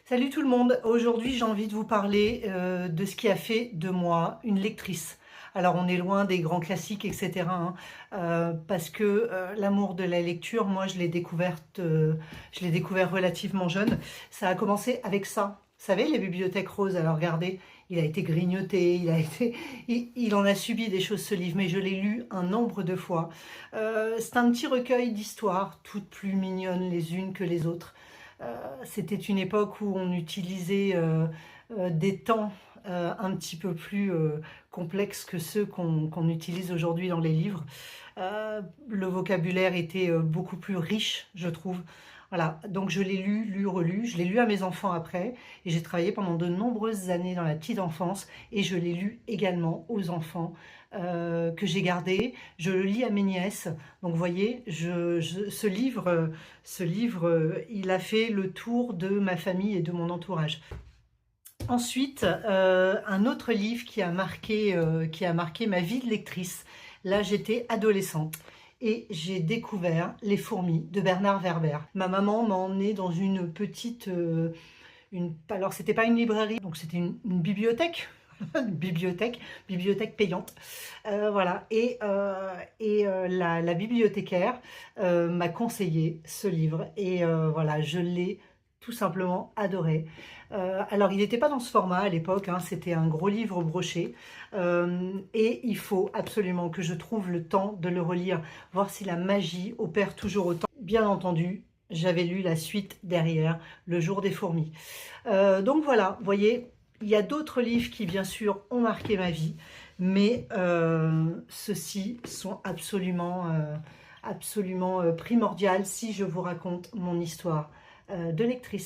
Salut tout le monde, aujourd'hui j'ai envie de vous parler de ce qui a fait de moi une lectrice. Alors on est loin des grands classiques, etc. Parce que l'amour de la lecture, moi je l'ai découvert relativement jeune. Ça a commencé avec ça. Vous savez, les bibliothèques roses, alors regardez, il a été grignoté, il en a subi des choses ce livre, mais je l'ai lu un nombre de fois. C'est un petit recueil d'histoires, toutes plus mignonnes les unes que les autres. C'était une époque où on utilisait des temps un petit peu plus complexes que ceux qu'on utilise aujourd'hui dans les livres. Le vocabulaire était beaucoup plus riche, je trouve. Voilà, donc je l'ai lu, relu, je l'ai lu à mes enfants après, et j'ai travaillé pendant de nombreuses années dans la petite enfance, et je l'ai lu également aux enfants que j'ai gardés. Je le lis à mes nièces, donc vous voyez, ce livre, il a fait le tour de ma famille et de mon entourage. Ensuite, un autre livre qui a marqué ma vie de lectrice. Là, j'étais adolescente et j'ai découvert Les fourmis de Bernard Werber. Ma maman m'a emmenée dans une petite... alors, c'était pas une librairie, donc c'était une bibliothèque. Une bibliothèque payante. Voilà. La bibliothécaire m'a conseillé ce livre et voilà, je l'ai tout simplement adoré. Alors, il n'était pas dans ce format à l'époque, hein, c'était un gros livre broché et il faut absolument que je trouve le temps de le relire, voir si la magie opère toujours autant. Bien entendu, j'avais lu la suite derrière, Le jour des fourmis. Donc voilà, vous voyez, il y a d'autres livres qui, bien sûr, ont marqué ma vie, mais ceux-ci sont absolument primordiaux si je vous raconte mon histoire de lectrice.